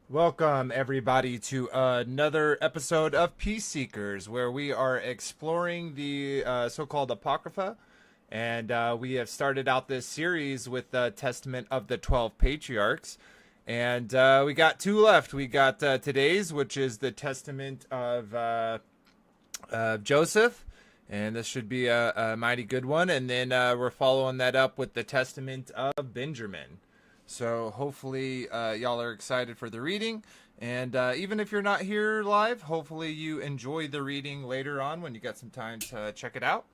Welcome, everybody, to another episode of Peace Seekers, where we are exploring the so-called Apocrypha. And we have started out this series with the Testament of the 12 Patriarchs. And we got two left. We got today's, which is the Testament of Joseph. And this should be a mighty good one. And then we're following that up with the Testament of Benjamin. So hopefully y'all are excited for the reading. And even if you're not here live, hopefully you enjoy the reading later on when you got some time to check it out.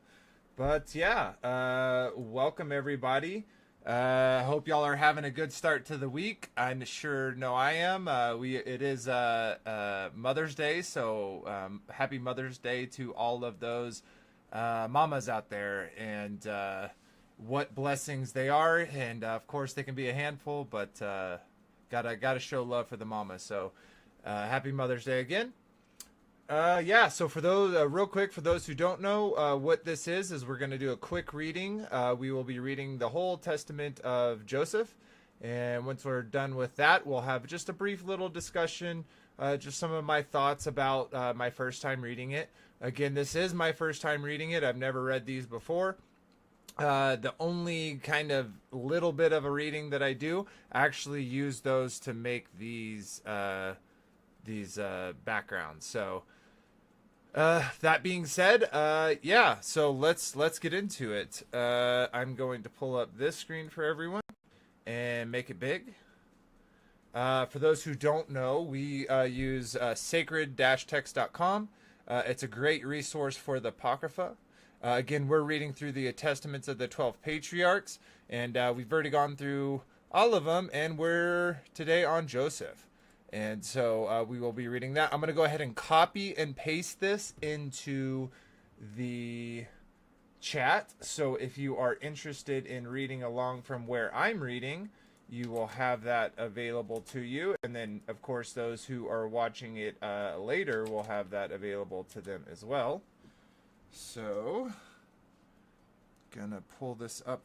But yeah, welcome everybody. Hope y'all are having a good start to the week. I'm sure know I am. It is Mother's Day, so happy Mother's Day to all of those mamas out there. And what blessings they are, and of course they can be a handful, but gotta show love for the mama. So happy Mother's Day again. Yeah, so for those real quick, for those who don't know what this is we're going to do a quick reading. We will be reading the whole Testament of Joseph, and once we're done with that, we'll have just a brief little discussion, just some of my thoughts about my first time reading it. Again, this is my first time reading it. I've never read these before. The only kind of little bit of a reading that I do, I actually use those to make these backgrounds. So that being said, yeah, so let's get into it. I'm going to pull up this screen for everyone and make it big. For those who don't know, we use sacred-text.com. It's a great resource for the Apocrypha. Again, we're reading through the Testaments of the 12 Patriarchs, and we've already gone through all of them, and we're today on Joseph. And so we will be reading that. I'm going to go ahead and copy and paste this into the chat. So if you are interested in reading along from where I'm reading, you will have that available to you. And then, of course, those who are watching it later will have that available to them as well. So, gonna pull this up.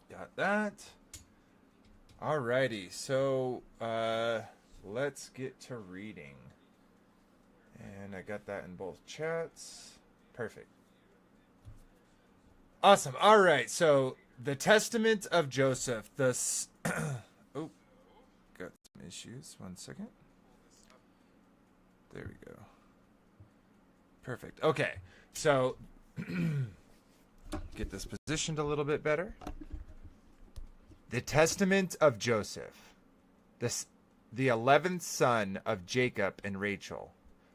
Got that. Alrighty, so let's get to reading. And I got that in both chats. Perfect. Awesome. Alright, so the Testament of Joseph. Oh, got some issues. 1 second. There we go. Perfect. Okay, so get this positioned a little bit better. The Testament of Joseph, the 11th son of Jacob and Rachel.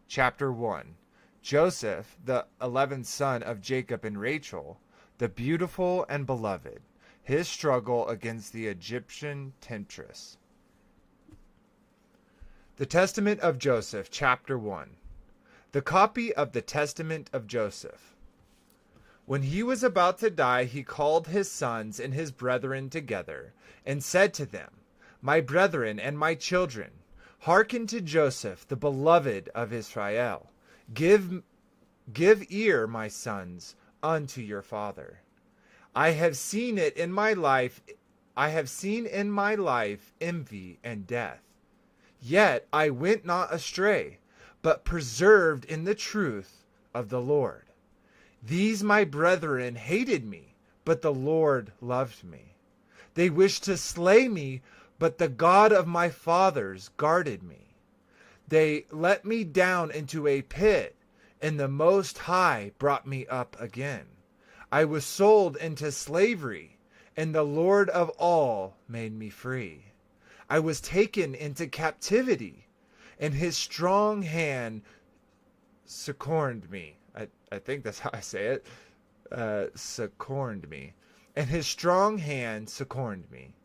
Chapter 1. Joseph, the 11th son of Jacob and Rachel, the beautiful and beloved, his struggle against the Egyptian temptress. The Testament of Joseph, Chapter 1. The copy of the Testament of Joseph. When he was about to die, he called his sons and his brethren together, and said to them, My brethren and my children, hearken to Joseph, the beloved of Israel. Give ear, my sons, unto your father. I have seen in my life envy and death. Yet I went not astray, but preserved in the truth of the Lord. These my brethren hated me, but the Lord loved me. They wished to slay me, but the God of my fathers guarded me. They let me down into a pit, and the Most High brought me up again. I was sold into slavery, and the Lord of all made me free. I was taken into captivity, and his strong hand succored me. I think that's how I say it. Succored me. And his strong hand succored me.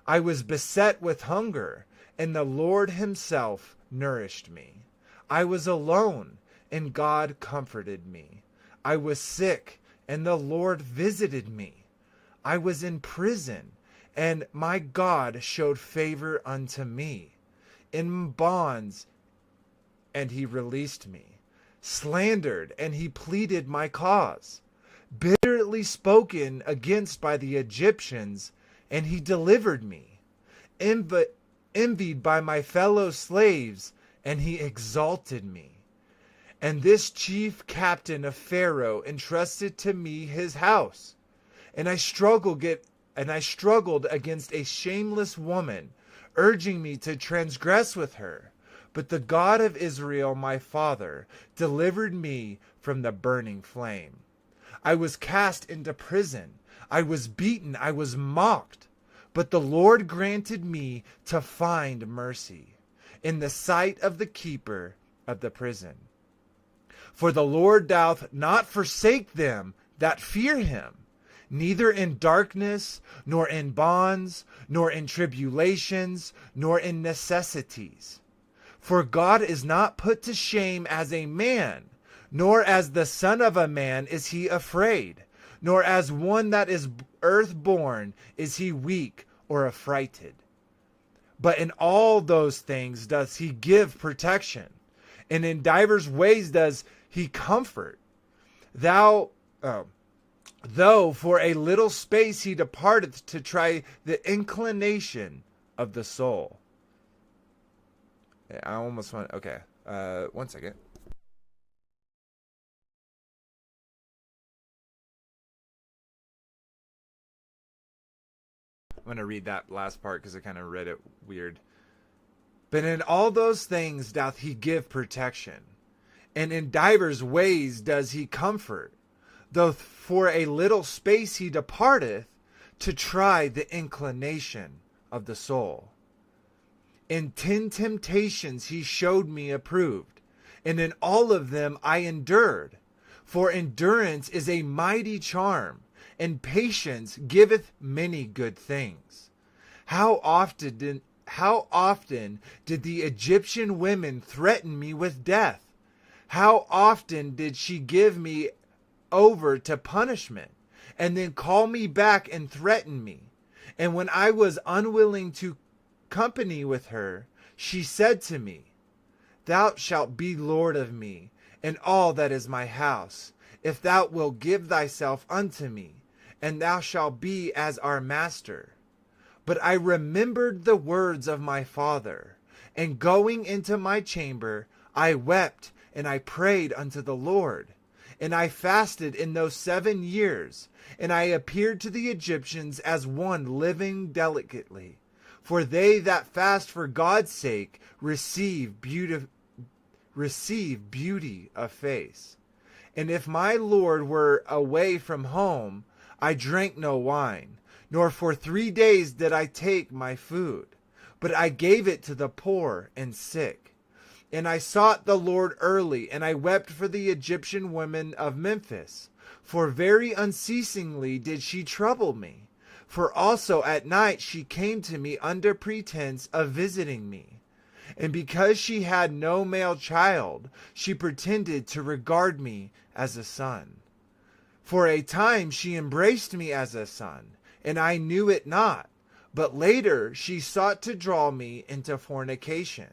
I was beset with hunger, and the Lord himself nourished me. I was alone, and God comforted me. I was sick, and the Lord visited me. I was in prison, and my God showed favor unto me. In bonds, and he released me. Slandered, and he pleaded my cause. Bitterly spoken against by the Egyptians, and he delivered me. envied by my fellow slaves, and he exalted me. And this chief captain of Pharaoh entrusted to me his house. And I struggled against a shameless woman, urging me to transgress with her. But the God of Israel, my father, delivered me from the burning flame. I was cast into prison. I was beaten. I was mocked. But the Lord granted me to find mercy in the sight of the keeper of the prison. For the Lord doth not forsake them that fear him, neither in darkness, nor in bonds, nor in tribulations, nor in necessities. For God is not put to shame as a man, nor as the son of a man is he afraid, nor as one that is earth-born is he weak or affrighted. But in all those things does he give protection, and in divers ways does he comfort. Though for a little space he departeth to try the inclination of the soul. I almost want, okay, 1 second. I'm going to read that last part because I kind of read it weird. But in all those things doth he give protection, and in divers ways does he comfort, though for a little space he departeth to try the inclination of the soul. In 10 temptations he showed me approved, and in all of them I endured. For endurance is a mighty charm, and patience giveth many good things. How often did the Egyptian women threaten me with death? How often did she give me over to punishment, and then call me back and threaten me? And when I was unwilling to company with her, she said to me, Thou shalt be Lord of me, and all that is my house, if thou wilt give thyself unto me, and thou shalt be as our master. But I remembered the words of my father, and going into my chamber, I wept and I prayed unto the Lord. And I fasted in those 7 years, and I appeared to the Egyptians as one living delicately. For they that fast for God's sake receive beauty of face. And if my Lord were away from home, I drank no wine, nor for 3 days did I take my food, but I gave it to the poor and sick. And I sought the Lord early, and I wept for the Egyptian women of Memphis, for very unceasingly did she trouble me. For also at night she came to me under pretense of visiting me. And because she had no male child, she pretended to regard me as a son. For a time she embraced me as a son, and I knew it not. But later she sought to draw me into fornication.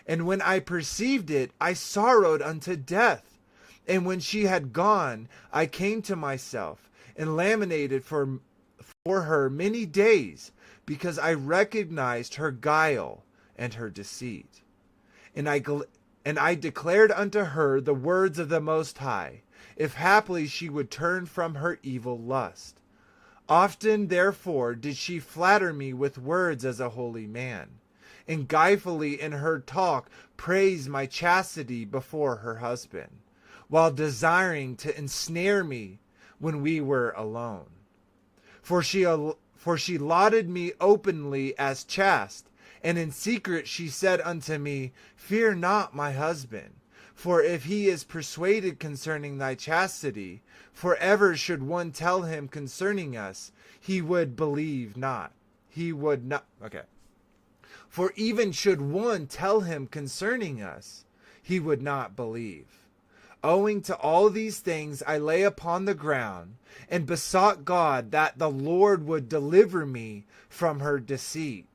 And when I perceived it, I sorrowed unto death. And when she had gone, I came to myself, and lamented for her many days, because I recognized her guile and her deceit. And I declared unto her the words of the Most High, if haply she would turn from her evil lust. Often therefore did she flatter me with words as a holy man, and guilefully in her talk praise my chastity before her husband, while desiring to ensnare me when we were alone. For she lauded me openly as chaste, and in secret she said unto me, Fear not my husband, for if he is persuaded concerning thy chastity, for ever should one tell him concerning us, he would believe not. He would not. Okay. For even should one tell him concerning us, he would not believe. Owing to all these things, I lay upon the ground and besought God that the Lord would deliver me from her deceit.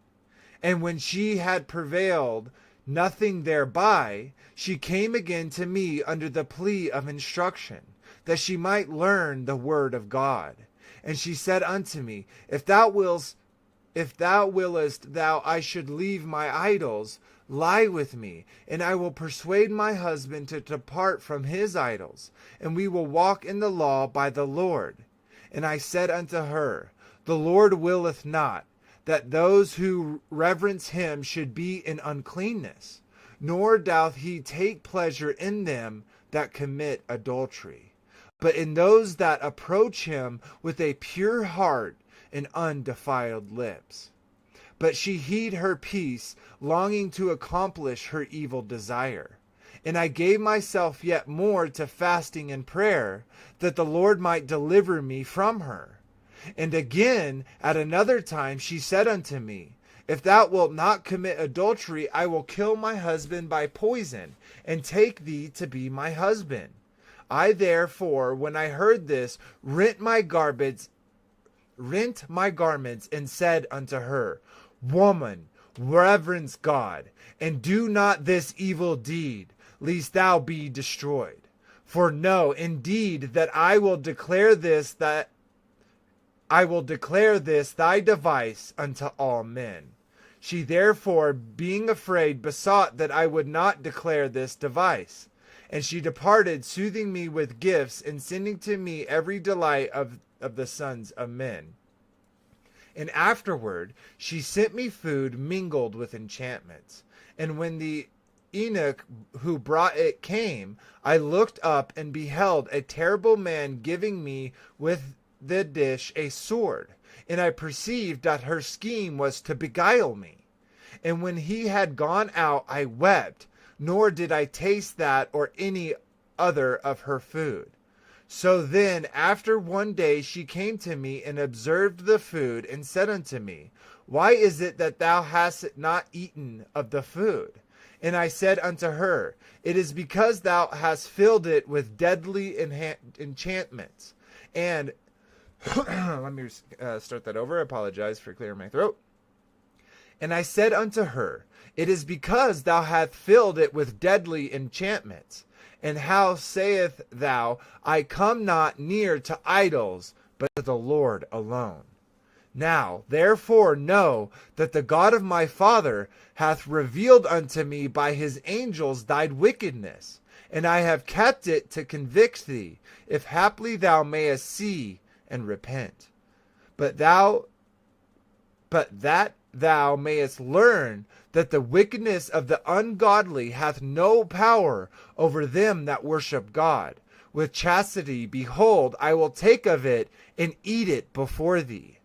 And when she had prevailed nothing thereby, she came again to me under the plea of instruction, that she might learn the word of God. And she said unto me, If thou if thou willest thou I should leave my idols, lie with me, and I will persuade my husband to depart from his idols, and we will walk in the law by the Lord. And I said unto her, The Lord willeth not that those who reverence him should be in uncleanness, nor doth he take pleasure in them that commit adultery, but in those that approach him with a pure heart and undefiled lips. But she hid her peace, longing to accomplish her evil desire. And I gave myself yet more to fasting and prayer, that the Lord might deliver me from her. And again, at another time, she said unto me, If thou wilt not commit adultery, I will kill my husband by poison, and take thee to be my husband. I therefore, when I heard this, rent my garments, and said unto her, Woman, reverence God, and do not this evil deed, lest thou be destroyed. For know indeed that I will declare this thy device unto all men. She therefore, being afraid, besought that I would not declare this device. And she departed, soothing me with gifts, and sending to me every delight of the sons of men. And afterward she sent me food mingled with enchantments. And when the eunuch who brought it came, I looked up and beheld a terrible man giving me with the dish a sword. And I perceived that her scheme was to beguile me. And when he had gone out, I wept, nor did I taste that or any other of her food. So then, after one day, she came to me and observed the food, and said unto me, Why is it that thou hast not eaten of the food? And I said unto her, It is because thou hast filled it with deadly enchantments. And let me start that over. I apologize for clearing my throat. And I said unto her, It is because thou hast filled it with deadly enchantments. And how sayest thou, I come not near to idols, but to the Lord alone? Now, therefore, know that the God of my father hath revealed unto me by his angels thy wickedness, and I have kept it to convict thee, if haply thou mayest see and repent. But that thou mayest learn that the wickedness of the ungodly hath no power over them that worship God. With chastity, behold, I will take of it and eat it before thee.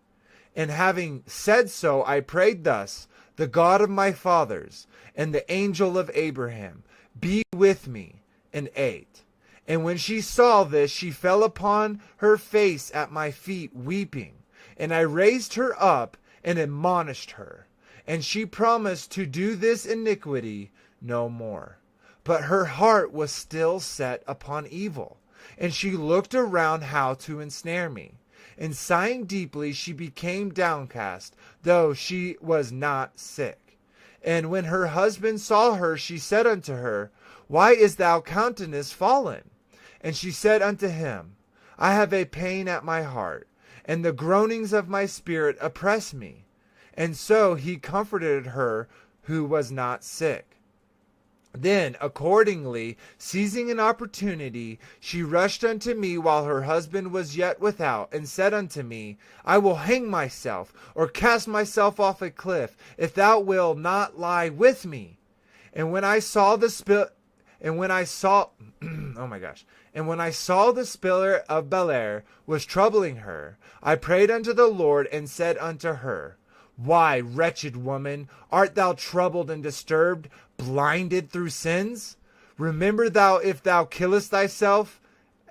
And having said so, I prayed thus, The God of my fathers, and the angel of Abraham, be with me, and ate. And when she saw this, she fell upon her face at my feet, weeping. And I raised her up, and admonished her. And she promised to do this iniquity no more. But her heart was still set upon evil, and she looked around how to ensnare me. And sighing deeply, she became downcast, though she was not sick. And when her husband saw her, she said unto her, Why is thou countenance fallen? And she said unto him, I have a pain at my heart, and the groanings of my spirit oppress me. And so he comforted her who was not sick. Then, accordingly, seizing an opportunity, she rushed unto me while her husband was yet without, and said unto me, I will hang myself, or cast myself off a cliff, if thou wilt not lie with me. And when I saw the spiller of Belair was troubling her, I prayed unto the Lord, and said unto her, Why, wretched woman, art thou troubled and disturbed, blinded through sins? Remember thou, if thou killest thyself,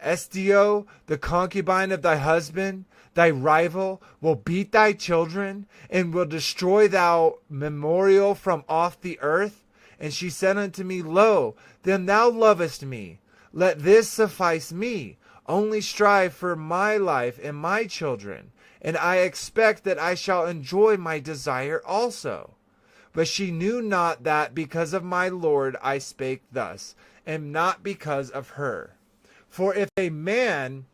Estio, the concubine of thy husband, thy rival, will beat thy children, and will destroy thou memorial from off the earth. And she said unto me, Lo, then thou lovest me. Let this suffice me. Only strive for my life and my children, and I expect that I shall enjoy my desire also. But she knew not that because of my Lord I spake thus, and not because of her. For if a man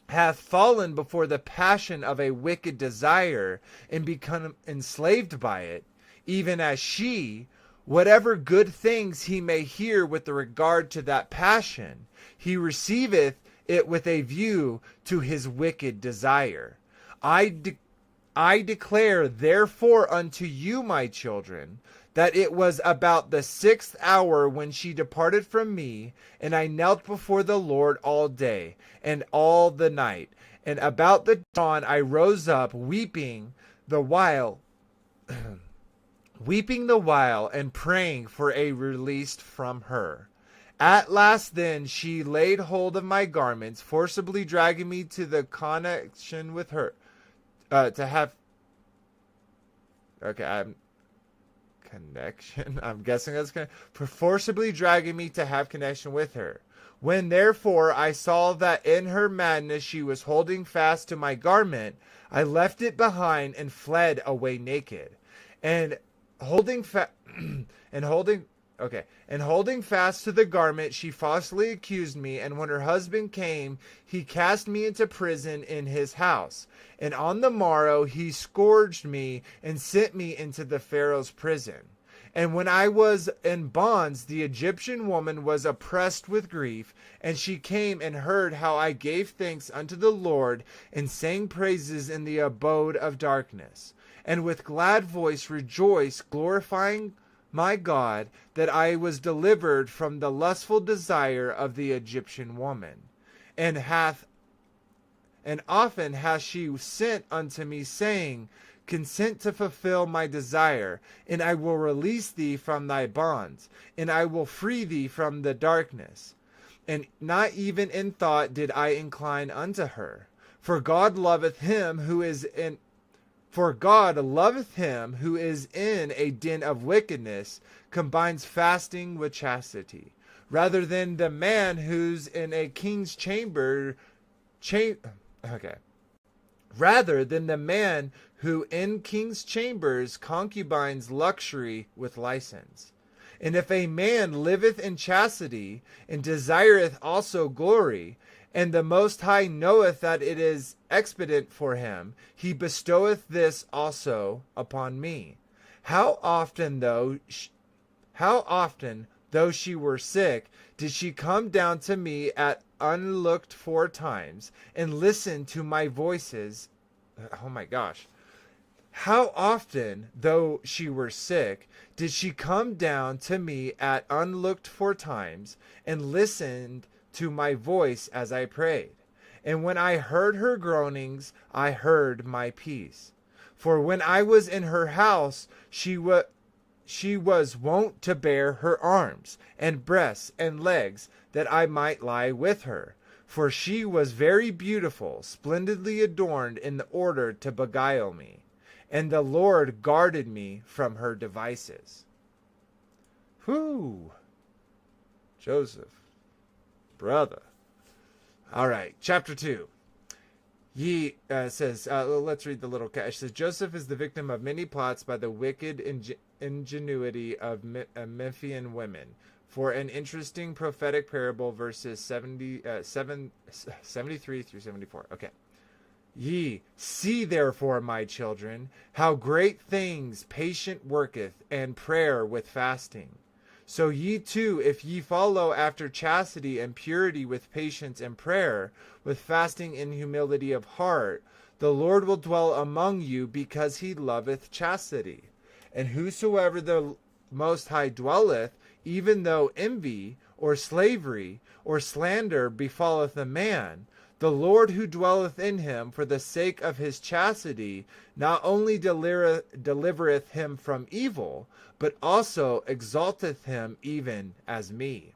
hath fallen before the passion of a wicked desire, and become enslaved by it, even as she, whatever good things he may hear with regard to that passion, he receiveth it with a view to his wicked desire. I declare therefore unto you, my children, that it was about the 6th hour when she departed from me, and I knelt before the Lord all day and all the night. And about the dawn I rose up, weeping the while, and praying for a release from her. At last then she laid hold of my garments, forcibly dragging me to the connection with her, connection. I'm guessing that's for forcibly dragging me to have connection with her. When therefore I saw that in her madness she was holding fast to my garment, I left it behind and fled away naked. And holding fast to the garment, she falsely accused me, and when her husband came, he cast me into prison in his house. And on the morrow he scourged me and sent me into the Pharaoh's prison. And when I was in bonds, the Egyptian woman was oppressed with grief, and she came and heard how I gave thanks unto the Lord, and sang praises in the abode of darkness. And with glad voice rejoiced, glorifying my God, that I was delivered from the lustful desire of the Egyptian woman. And often hath she sent unto me, saying, Consent to fulfill my desire, and I will release thee from thy bonds, and I will free thee from the darkness. And not even in thought did I incline unto her. For God loveth him who is in a den of wickedness, combines fasting with chastity, rather than the man who's in a king's rather than the man who in king's chambers concubines luxury with license. And if a man liveth in chastity, and desireth also glory, and the Most High knoweth that it is expedient for him, he bestoweth this also upon me. How often, though she were sick, did she come down to me at unlooked for times, and listen to my voices. Oh my gosh. How often, though she were sick, did she come down to me at unlooked for times, and listened to my voice as I prayed. And when I heard her groanings, I heard my peace. For when I was in her house, she was wont to bear her arms, and breasts, and legs, that I might lie with her. For she was very beautiful, splendidly adorned, in order to beguile me. And the Lord guarded me from her devices. Whew. Joseph. Brother. All right, chapter 2. Let's read the little catch. It says, Joseph is the victim of many plots by the wicked ingenuity of Memphian women. For an interesting prophetic parable, verses 73 through 74. Okay. Ye see therefore, my children, how great things patient worketh, and prayer with fasting. So ye too, if ye follow after chastity and purity with patience and prayer, with fasting and humility of heart, the Lord will dwell among you, because he loveth chastity. And whosoever the Most High dwelleth, even though envy, or slavery, or slander befalleth a man, the Lord who dwelleth in him for the sake of his chastity not only delivereth him from evil, but also exalteth him even as me.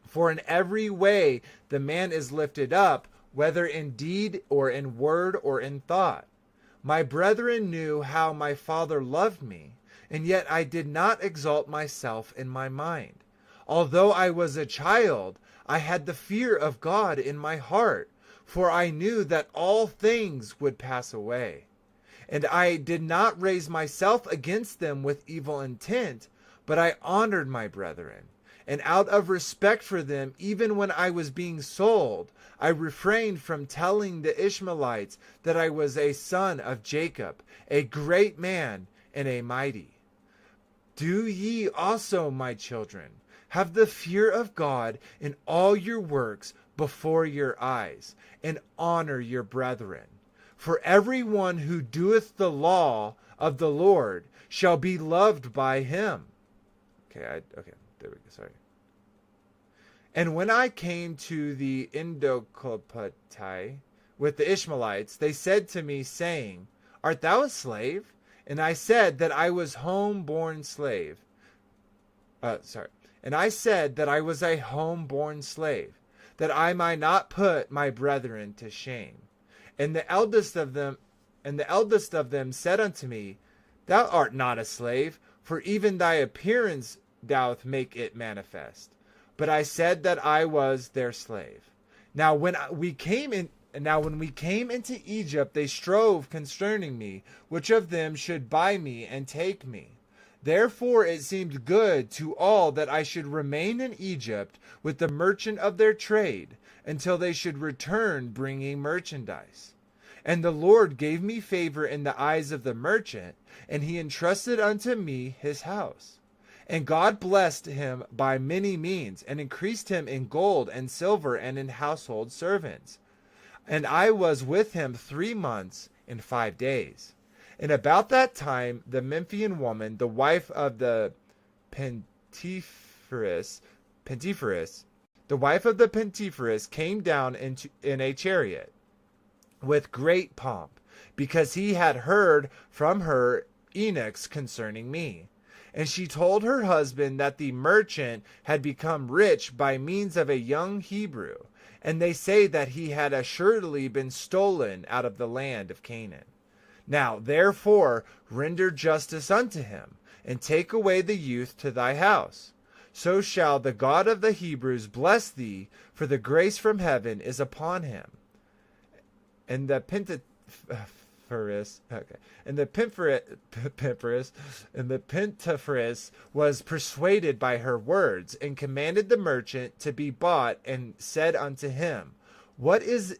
For in every way the man is lifted up, whether in deed or in word or in thought. My brethren knew how my father loved me, and yet I did not exalt myself in my mind. Although I was a child, I had the fear of God in my heart, for I knew that all things would pass away. And I did not raise myself against them with evil intent, but I honored my brethren. And out of respect for them, even when I was being sold, I refrained from telling the Ishmaelites that I was a son of Jacob, a great man and a mighty. Do ye also, my children, have the fear of God in all your works before your eyes, and honor your brethren. For every one who doeth the law of the Lord shall be loved by him. Okay, there we go, sorry. And when I came to the Endoclopati with the Ishmaelites, they said to me, saying, Art thou a slave? And I said that I was home-born slave. And I said that I was a home-born slave, that I might not put my brethren to shame. And the eldest of them said unto me, Thou art not a slave, for even thy appearance doth make it manifest. But I said that I was their slave. Now when we came into Egypt, they strove concerning me, which of them should buy me and take me. Therefore it seemed good to all that I should remain in Egypt with the merchant of their trade, until they should return bringing merchandise. And the Lord gave me favor in the eyes of the merchant, and he entrusted unto me his house. And God blessed him by many means, and increased him in gold and silver and in household servants. And I was with him 3 months and 5 days. And about that time the Memphian woman, the wife of the Pentiferous, came down in a chariot with great pomp, because he had heard from her eunuchs concerning me. And she told her husband that the merchant had become rich by means of a young Hebrew, and they say that he had assuredly been stolen out of the land of Canaan. Now therefore render justice unto him, and take away the youth to thy house. So shall the God of the Hebrews bless thee, for the grace from heaven is upon him. And the Pentiferous was persuaded by her words, and commanded the merchant to be bought, and said unto him, What is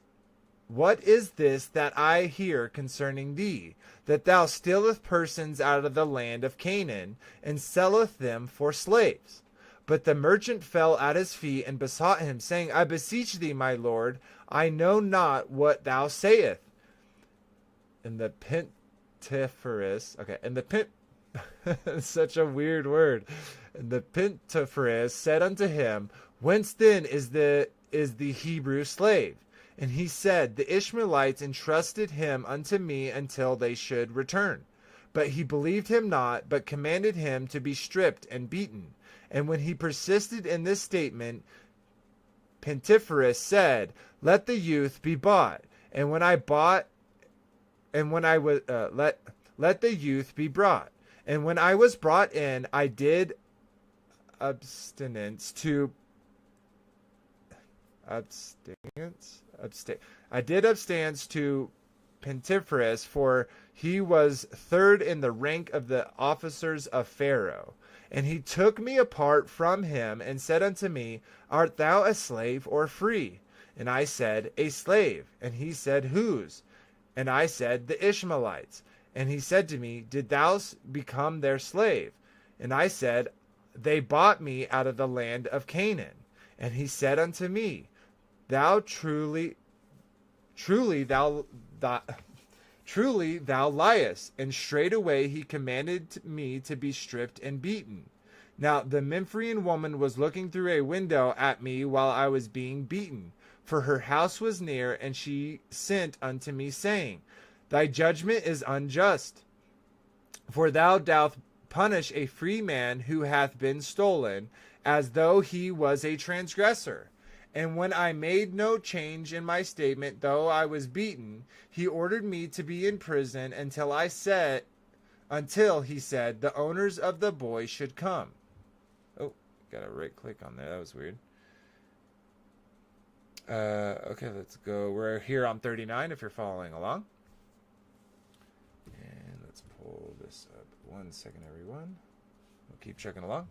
this that I hear concerning thee, that thou stealest persons out of the land of Canaan, and selleth them for slaves? But the merchant fell at his feet and besought him, saying, I beseech thee, my lord, I know not what thou sayest. And the such a weird word. And the Pentiferous said unto him, Whence then is the Hebrew slave? And he said, The Ishmaelites entrusted him unto me until they should return. But he believed him not, but commanded him to be stripped and beaten. And when he persisted in this statement, Pentiferous said, Let the youth be bought. And when I was let the youth be brought. And when I was brought in, I did abstinence to Pentiferous, for he was third in the rank of the officers of Pharaoh. And he took me apart from him, and said unto me, Art thou a slave or free? And I said, A slave. And he said, Whose? And I said, The Ishmaelites. And he said to me, Did thou become their slave? And I said, They bought me out of the land of Canaan. And he said unto me, Truly thou liest. And straightway he commanded me to be stripped and beaten. Now the Memphian woman was looking through a window at me while I was being beaten, for her house was near, and she sent unto me, saying, Thy judgment is unjust, for thou dost punish a free man who hath been stolen, as though he was a transgressor. And when I made no change in my statement, though I was beaten, he ordered me to be in prison until he said the owners of the boy should come. Oh, got a right click on there. That was weird. Okay, let's go. We're here on 39 if you're following along. And let's pull this up. 1 second, everyone. We'll keep checking along.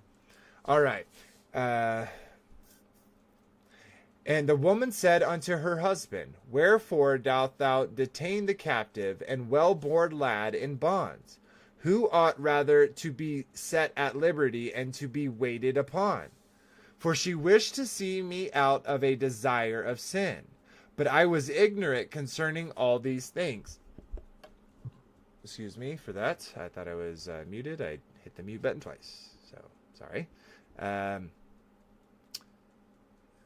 All right. And the woman said unto her husband, Wherefore dost thou detain the captive and well-born lad in bonds? Who ought rather to be set at liberty and to be waited upon? For she wished to see me out of a desire of sin. But I was ignorant concerning all these things. Excuse me for that. I thought I was muted. I hit the mute button twice. So, sorry.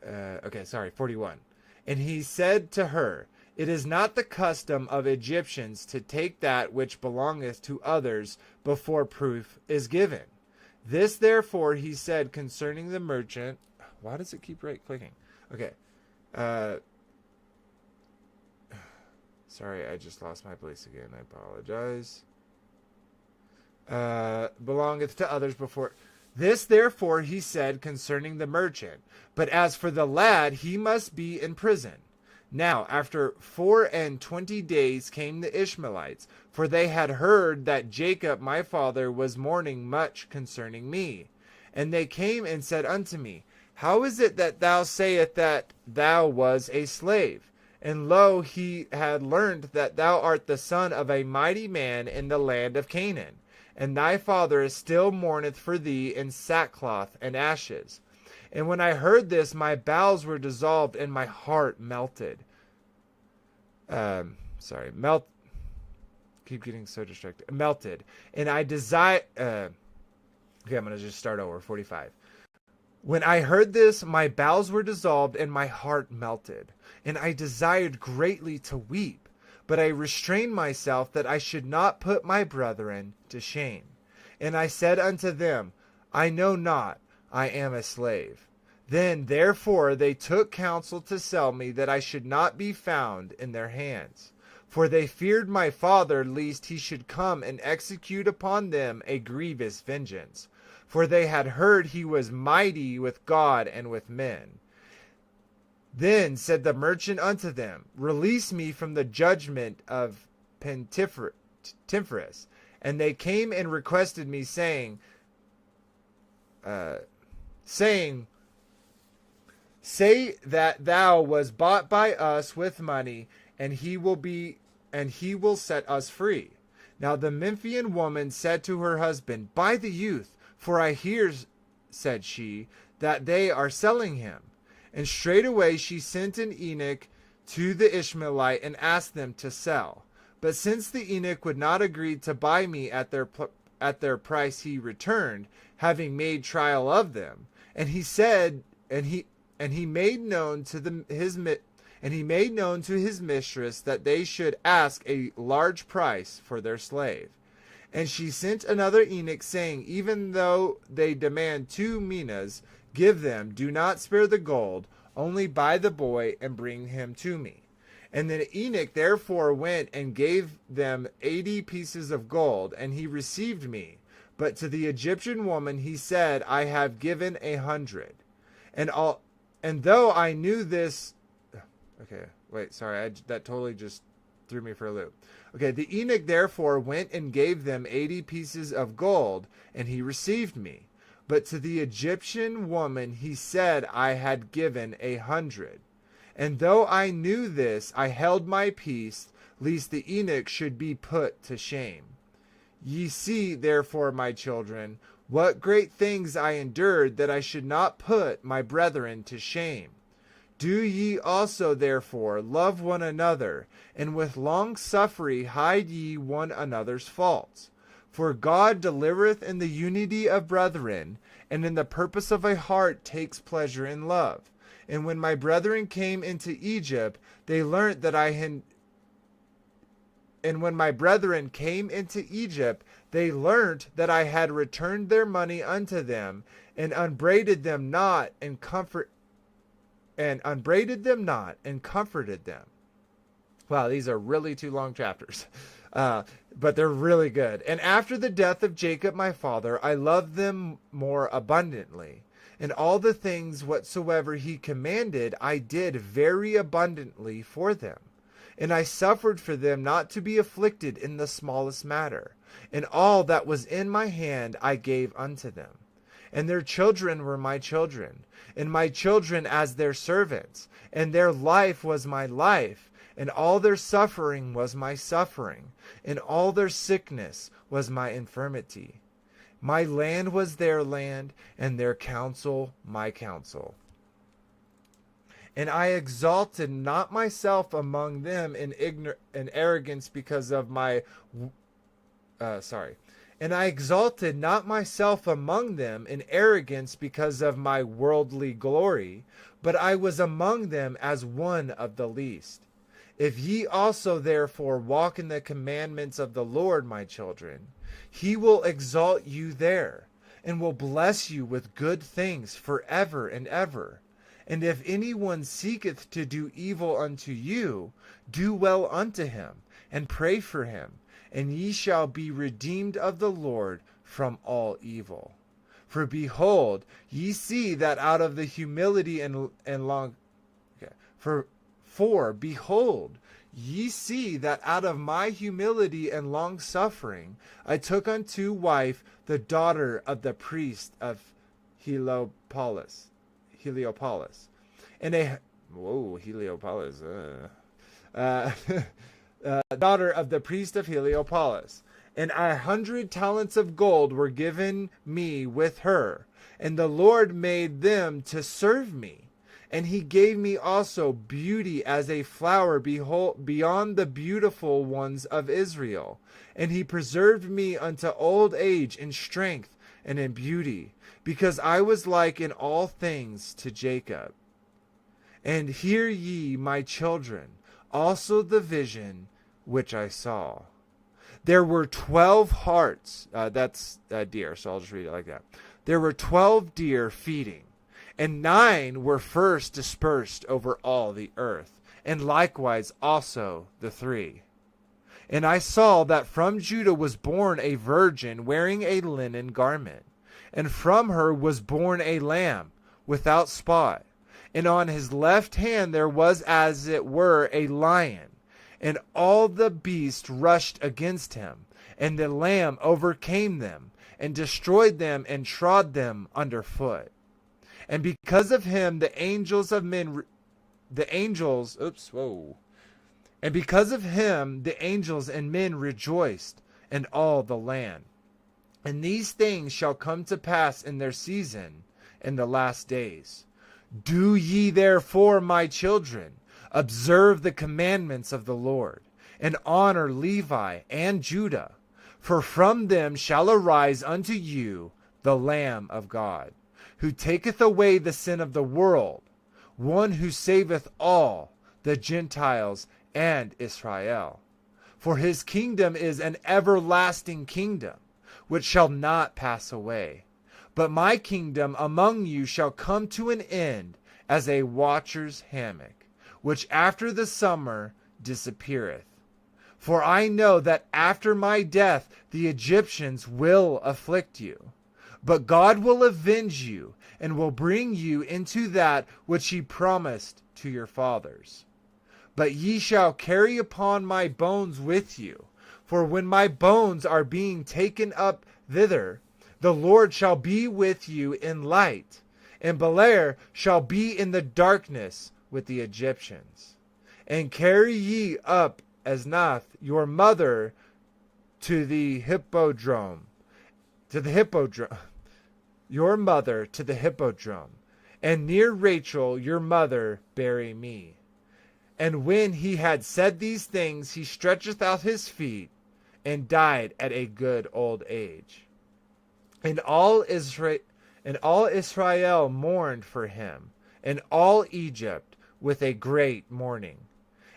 Okay, sorry, 41. And he said to her, It is not the custom of Egyptians to take that which belongeth to others before proof is given. This therefore he said concerning the merchant. Why does it keep right clicking? Okay. Sorry, I just lost my place again. I apologize. Belongeth to others before. This therefore he said concerning the merchant. But as for the lad, he must be in prison. Now, after 24 days came the Ishmaelites, for they had heard that Jacob my father was mourning much concerning me. And they came and said unto me, How is it that thou sayest that thou was a slave? And lo, he had learned that thou art the son of a mighty man in the land of Canaan, and thy father still mourneth for thee in sackcloth and ashes. And when I heard this, my bowels were dissolved, and my heart melted. Keep getting so distracted. Melted. And I desire... okay, I'm going to just start over, 45. When I heard this, my bowels were dissolved, and my heart melted. And I desired greatly to weep. But I restrained myself that I should not put my brethren to shame. And I said unto them, I know not, I am a slave. Then therefore they took counsel to sell me, that I should not be found in their hands. For they feared my father, lest he should come and execute upon them a grievous vengeance. For they had heard he was mighty with God and with men. Then said the merchant unto them, Release me from the judgment of Penteferes. And they came and requested me, saying, Say that thou was bought by us with money, and he will set us free. Now the Memphian woman said to her husband, Buy the youth, for I hear, said she, that they are selling him. And straightway she sent an eunuch to the Ishmaelite and asked them to sell. But since the eunuch would not agree to buy me at their price, he returned, having made trial of them. And he said, and he made known to his mistress that they should ask a large price for their slave. And she sent another eunuch, saying, Even though they demand 2 minas, give them, do not spare the gold, only buy the boy and bring him to me. And the eunuch therefore went and gave them 80 pieces of gold, and he received me. But to the Egyptian woman he said, I have given 100. And though I knew this, okay, wait, sorry, that totally just threw me for a loop. Okay, the eunuch therefore went and gave them 80 pieces of gold, and he received me. But to the Egyptian woman he said, I had given 100. And though I knew this, I held my peace, lest the eunuch should be put to shame. Ye see, therefore, my children, what great things I endured, that I should not put my brethren to shame. Do ye also, therefore, love one another, and with long suffering hide ye one another's faults. For God delivereth in the unity of brethren, and in the purpose of a heart takes pleasure in love. And when my brethren came into Egypt, they learnt that I had... And when my brethren came into Egypt, they learnt that I had returned their money unto them, and unbraided them not, and comforted them. Wow, these are really 2 long chapters. But they're really good. And after the death of Jacob my father, I loved them more abundantly. And all the things whatsoever he commanded, I did very abundantly for them. And I suffered for them not to be afflicted in the smallest matter. And all that was in my hand I gave unto them. and their children were my children, and my children as their servants, and their life was my life, and all their suffering was my suffering, and all their sickness was my infirmity. My land was their land, and their counsel my counsel. And I exalted not myself among them in arrogance because of my And I exalted not myself among them in arrogance because of my worldly glory, but I was among them as one of the least. If ye also therefore walk in the commandments of the Lord, my children, he will exalt you there, and will bless you with good things forever and ever. And if anyone seeketh to do evil unto you, do well unto him, and pray for him, and ye shall be redeemed of the Lord from all evil. For behold, ye see that out of the humility For behold, ye see that out of my humility and long suffering I took unto wife the daughter of the priest of Heliopolis. And daughter of the priest of Heliopolis. And 100 talents of gold were given me with her, and the Lord made them to serve me. And he gave me also beauty as a flower beyond the beautiful ones of Israel. And he preserved me unto old age in strength and in beauty, because I was like in all things to Jacob. And hear ye, my children, also the vision which I saw. There were 12 hearts, that's deer, so I'll just read it like that. There were 12 deer feeding, and 9 were first dispersed over all the earth, and likewise also the 3. And I saw that from Judah was born a virgin wearing a linen garment, and from her was born a lamb without spot. And on his left hand there was as it were a lion. And all the beasts rushed against him, and the lamb overcame them, and destroyed them, and trod them under foot. And because of him and because of him the angels and men rejoiced, and all the land. And these things shall come to pass in their season, in the last days. Do ye therefore, my children, observe the commandments of the Lord, and honor Levi and Judah, for from them shall arise unto you the Lamb of God, who taketh away the sin of the world, one who saveth all the Gentiles and Israel. For his kingdom is an everlasting kingdom, which shall not pass away. But my kingdom among you shall come to an end as a watcher's hammock, which after the summer disappeareth. For I know that after my death the Egyptians will afflict you. But God will avenge you, and will bring you into that which he promised to your fathers. But ye shall carry upon my bones with you, for when my bones are being taken up thither, the Lord shall be with you in light, and Belair shall be in the darkness with the Egyptians. And carry ye up Asnath your mother to the hippodrome, your mother to the hippodrome, and near Rachel your mother bury me. And when he had said these things, he stretcheth out his feet, and died at a good old age. And all Israel mourned for him, and all Egypt with a great mourning.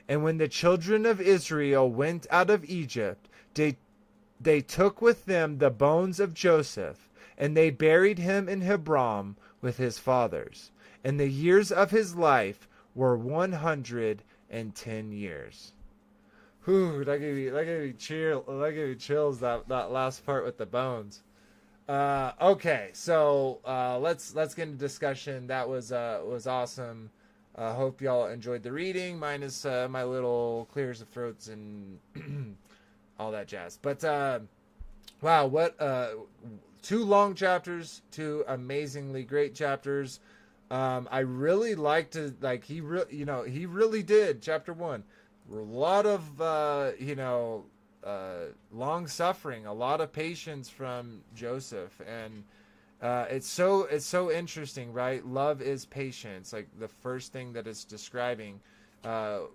And when the children of Israel went out of Egypt, they took with them the bones of Joseph, and they buried him in Hebron with his fathers. And the years of his life were 110 years. Whew, that gave me chills, that last part with the bones. Okay, so let's get into discussion. That was awesome. Hope y'all enjoyed the reading, minus my little clears of throats and all that jazz. But wow, what 2 long chapters, 2 amazingly great chapters. I really liked it. Like he really did. Chapter 1, a lot of long suffering, a lot of patience from Joseph, and it's so interesting, right? Love is patience. Like the first thing that it's describing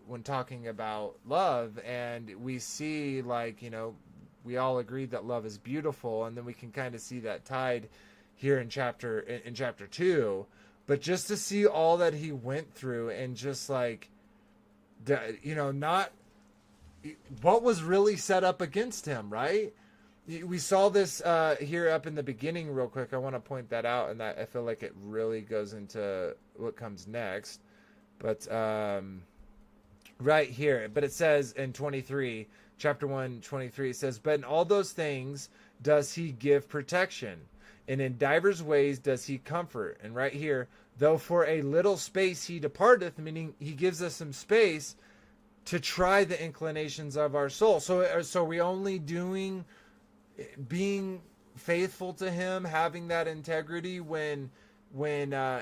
when talking about love, and we see we all agreed that love is beautiful, and then we can kind of see that tied here in chapter 2. But just to see all that he went through, and just not what was really set up against him, right? We saw this here up in the beginning real quick. I want to point that out, and that I feel like it really goes into what comes next. But right here, but it says in 23, chapter 1, 23, it says, "But in all those things does he give protection, and in divers ways does he comfort." And right here, "Though for a little space he departeth," meaning he gives us some space to try the inclinations of our soul. So we only being faithful to him, having that integrity when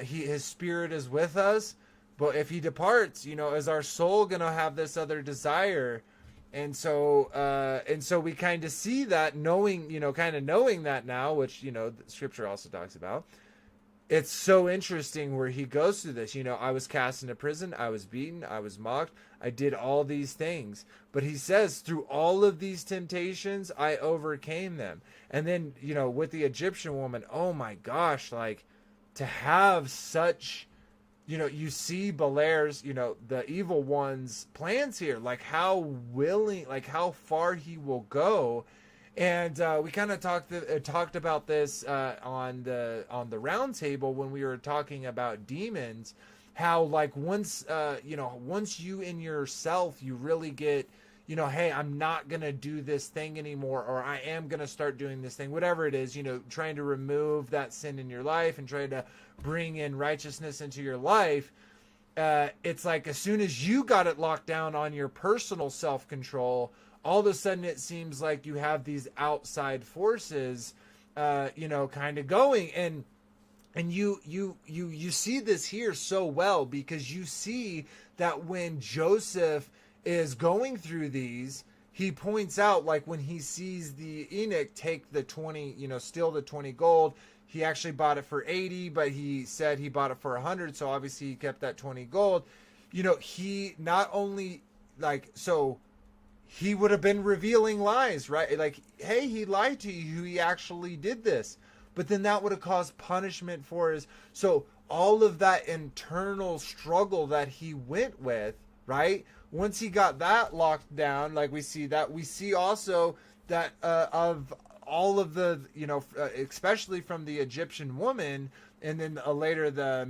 his spirit is with us. But if he departs, is our soul gonna have this other desire? And so we kind of see that, knowing that now, which the scripture also talks about. It's so interesting where he goes through this. I was cast into prison, I was beaten, I was mocked, I did all these things. But he says, through all of these temptations, I overcame them. And then, with the Egyptian woman, oh my gosh, to have such, you see Belair's, the evil one's plans here, how willing, how far he will go. And we kind of talked about this on the round table when we were talking about demons. How once you in yourself, you really get, hey, I'm not gonna do this thing anymore, or I am gonna start doing this thing, whatever it is, trying to remove that sin in your life and trying to bring in righteousness into your life. It's as soon as you got it locked down on your personal self-control, all of a sudden it seems like you have these outside forces, kind of going. And you see this here so well, because you see that when Joseph is going through these, he points out, when he sees the eunuch take the 20, steal the 20 gold, he actually bought it for 80, but he said he bought it for 100. So obviously he kept that 20 gold. He not only so he would have been revealing lies, right? Hey, he lied to you. He actually did this. But then that would have caused punishment for his. So all of that internal struggle that he went with, right? Once he got that locked down, we see also that of all of the, especially from the Egyptian woman, and then later the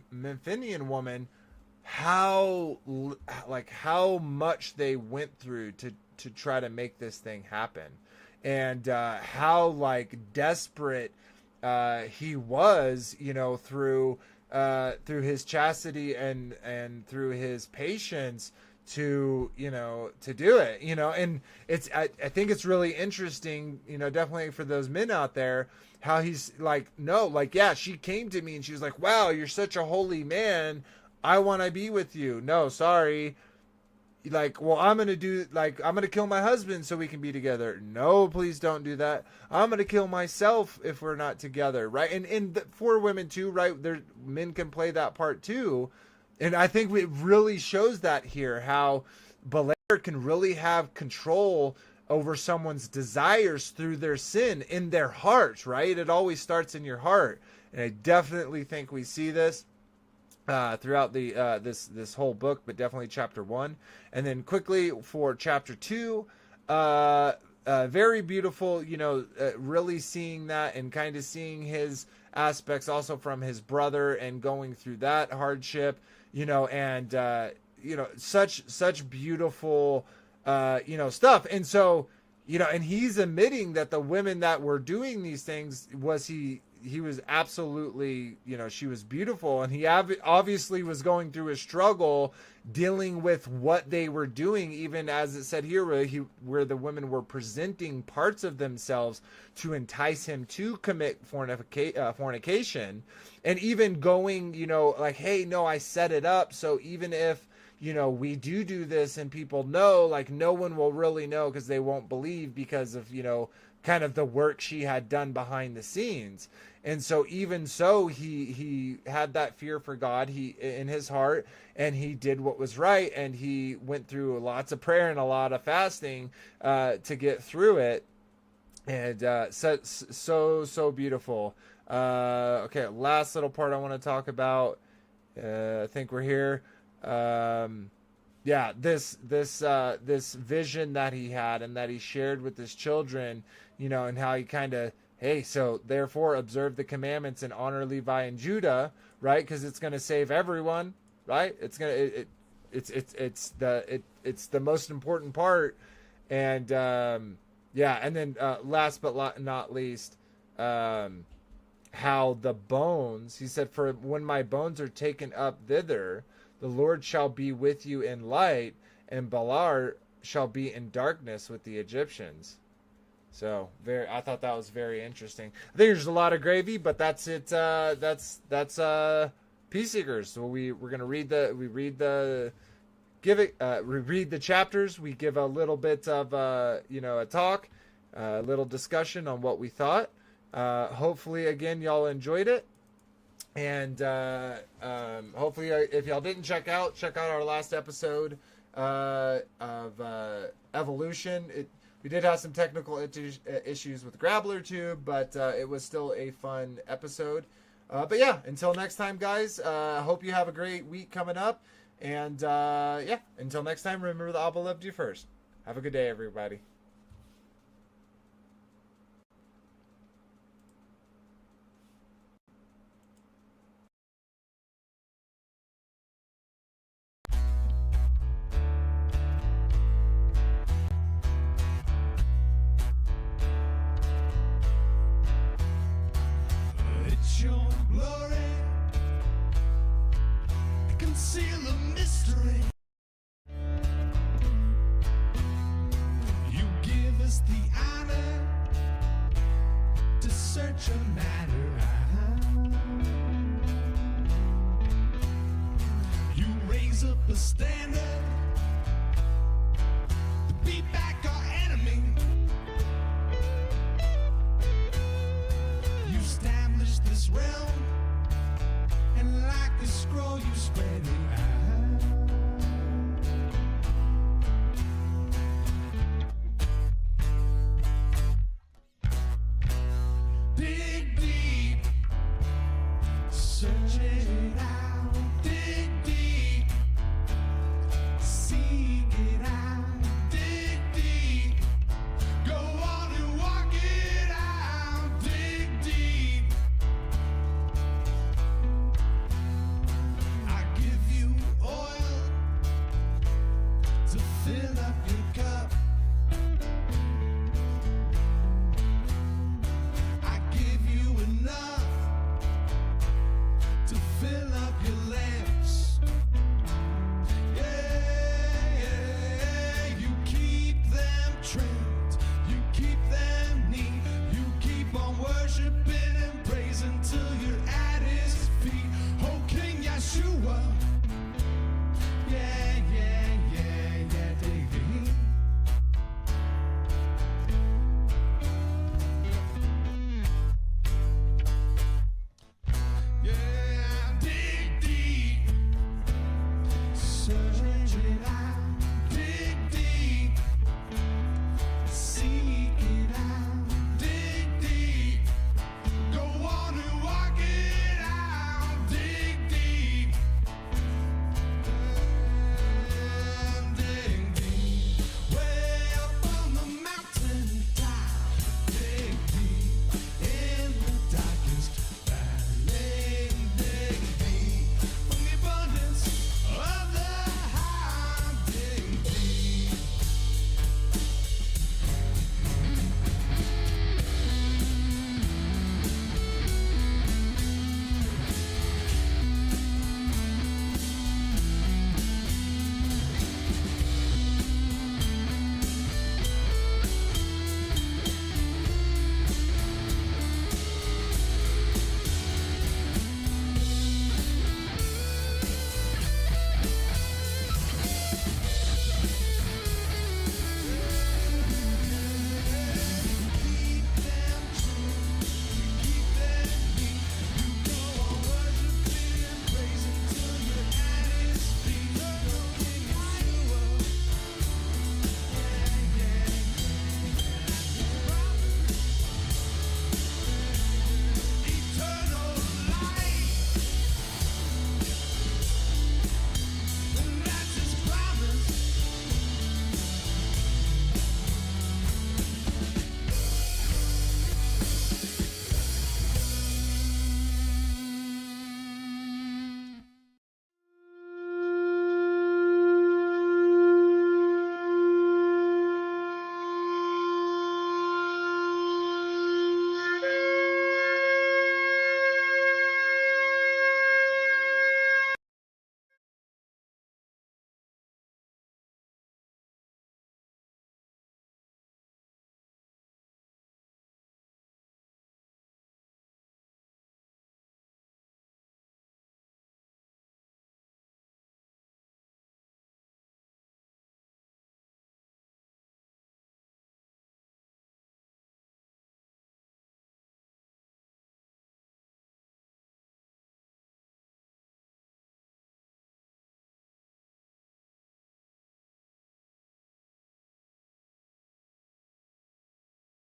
Memphinian woman, how much they went through to try to make this thing happen. And how desperate he was, through his chastity and through his patience to do it, and I think it's really interesting, definitely for those men out there, how he's yeah, she came to me and she was like, wow, you're such a holy man, I want to be with you. No, sorry. Well, I'm going to kill my husband so we can be together. No, please don't do that. I'm going to kill myself if we're not together, right? And for women too, right? Men can play that part too. And I think it really shows that here, how Belair can really have control over someone's desires through their sin in their heart, right? It always starts in your heart. And I definitely think we see this throughout the this whole book, but definitely chapter 1. And then quickly for chapter 2, very beautiful, really seeing that and kind of seeing his aspects also from his brother and going through that hardship, and such beautiful stuff. And so and he's admitting that the women that were doing these things, was he he was absolutely, she was beautiful, and he obviously was going through a struggle dealing with what they were doing, even as it said here, where the women were presenting parts of themselves to entice him to commit fornication, and even going, like, hey, no, I set it up, so even if we do this and people know, like, no one will really know, because they won't believe, because of, kind of the work she had done behind the scenes. And so even so, he had that fear for God in his heart, and he did what was right, and he went through lots of prayer and a lot of fasting to get through it. And so beautiful. Okay, last little part I want to talk about. I think we're here. This vision that he had and that he shared with his children, and how he kind of, hey, so therefore observe the commandments and honor Levi and Judah, right? Because it's going to save everyone, right? It's the most important part. And and then last but not least, how the bones, he said, for when my bones are taken up thither, the Lord shall be with you in light, and Baalar shall be in darkness with the Egyptians. So I thought that was very interesting. I think there's a lot of gravy, but that's it. That's Peace Seekers. So we're gonna read the chapters. We give a little bit of a talk, a little discussion on what we thought. Hopefully, again, y'all enjoyed it. And hopefully, if y'all didn't check out our last episode of Evolution. We did have some technical issues with Grabbler too, but it was still a fun episode. But yeah, until next time, guys, hope you have a great week coming up. And until next time, remember the ABBA loved you first. Have a good day, everybody. Your glory, conceal the mystery. You give us the honor to search a matter. You raise up a standard to beat back our enemy. You establish this realm, and like a scroll you spread it out. Dig deep, search it out. Dig deep, seek it out. Dig deep, go on and walk it out. Dig deep, I give you oil to fill up your cup. I give you enough to fill up your lamps. Yeah, you keep them trimmed, you keep them neat, you keep on worshiping and praising till you're at his feet. Oh, King Yeshua, yeah, dig deep. Yeah, dig deep, search it out.